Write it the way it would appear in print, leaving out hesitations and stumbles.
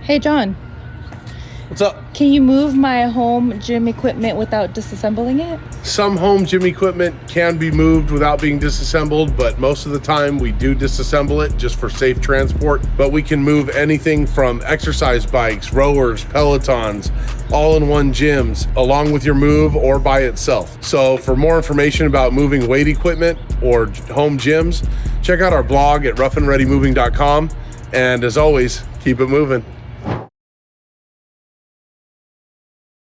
Hey, John. What's up? Can you move my home gym equipment without disassembling it? Some home gym equipment can be moved without being disassembled, but most of the time we do disassemble it just for safe transport. But we can move anything from exercise bikes, rowers, Pelotons, all-in-one gyms, along with your move or by itself. So for more information about moving weight equipment or home gyms, check out our blog at ruffandreadymoving.com. And as always, keep it moving.